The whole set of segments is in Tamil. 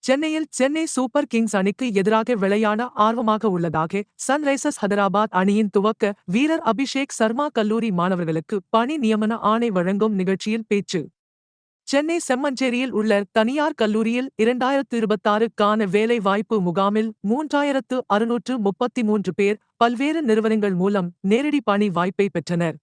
சென்னையில் சென்னை சூப்பர் கிங்ஸ் அணிக்கு எதிராக விளையாட ஆர்வமாக உள்ளதாக சன்ரைசர்ஸ் ஹைதராபாத் அணியின் துவக்க வீரர் அபிஷேக் சர்மா கல்லூரி மாணவர்களுக்கு பணி நியமன ஆணை வழங்கும் நிகழ்ச்சியில் பேச்சு. சென்னை செம்மஞ்சேரியில் உள்ள தனியார் கல்லூரியில் 2026க்கான வேலை வாய்ப்பு முகாமில் 3633 பேர் பல்வேறு நிறுவனங்கள் மூலம் நேரடி பணி வாய்ப்பை பெற்றனர்.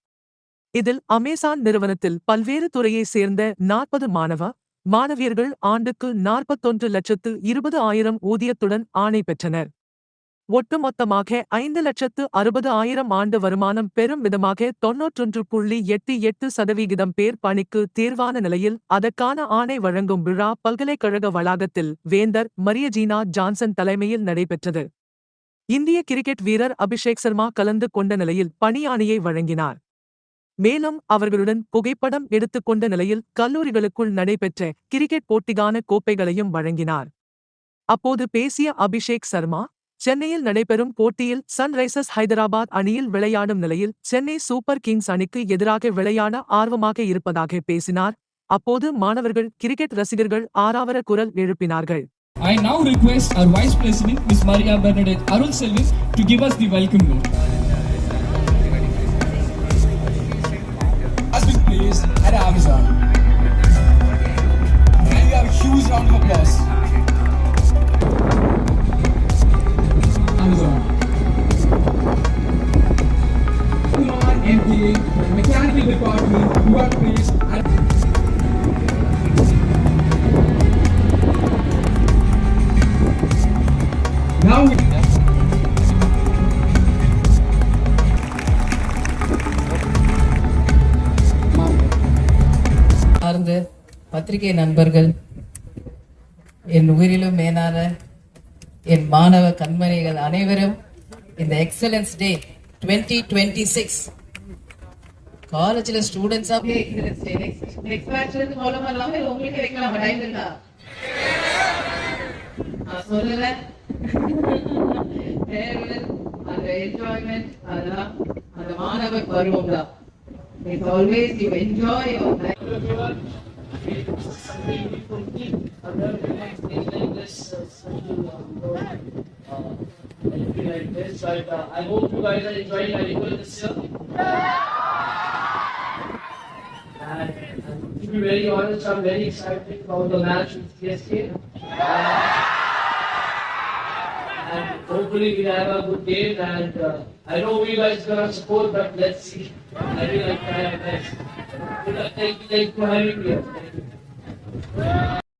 இதில் அமேசான் நிறுவனத்தில் பல்வேறு துறையைச் சேர்ந்த 40 மாணவியர்கள் ஆண்டுக்கு 41,20,000 ஊதியத்துடன் ஆணை பெற்றனர். ஒட்டுமொத்தமாக 5,60,000 ஆண்டு வருமானம் பெறும் விதமாக 91.88% பேர் பணிக்கு தேர்வான நிலையில் அதற்கான ஆணை வழங்கும் விழா பல்கலைக்கழக வளாகத்தில் வேந்தர் மரியஜீனா ஜான்சன் தலைமையில் நடைபெற்றது. இந்திய கிரிக்கெட் வீரர் அபிஷேக் சர்மா கலந்து கொண்ட நிலையில் பணியாணையை வழங்கினார். மேலும் அவர்களுடன் புகைப்படம் எடுத்துக்கொண்ட நிலையில் கல்லூரிகளுக்குள் நடைபெற்ற கிரிக்கெட் போட்டிக்கான கோப்பைகளையும் வழங்கினார். அப்போது பேசிய அபிஷேக் சர்மா, சென்னையில் நடைபெறும் போட்டியில் சன்ரைசர்ஸ் ஹைதராபாத் அணியில் விளையாடும் நிலையில் சென்னை சூப்பர் கிங்ஸ் அணிக்கு எதிராக விளையாட ஆர்வமாக இருப்பதாக பேசினார். அப்போது மாணவர்கள் கிரிக்கெட் ரசிகர்கள் ஆரவார குரல் எழுப்பினார்கள். I now request our Vice President Ms. Maria Bernadette Arulselvan to give us the welcome note. Has been placed at Amazon. And we have a huge round of applause. Amazon. Kumar MBA, Mechanical Department, who are placed at now we சார்ந்த பத்திரிகை நண்பர்கள், என் உயிரிலும் மேலான என் மாணவ கண்மணிகள் அனைவரும் இந்த எக்ஸலன்ஸ் டே 2026 காலேஜில் ஸ்டூடெண்ட்ஸா எக்ஸலன்ஸ் டே நெக்ஸ்ட் பேட்ச்லேருந்து ஃபாலோ பண்ணலாமே, உங்களுக்கு வைக்கலாம் டைம் இருக்கா? நான் சொல்லுறேன், அந்த என்ஜாய்மெண்ட் அதெல்லாம் அந்த மாணவ பருவம் தான். It's always you enjoy your life. I hope you guys are enjoying my recall this year. And to be very honest, I'm very excited about the match with CSK. And hopefully we have a good game, and I know you guys are gonna support, but let's see. I will try my best. Thank you for having me here.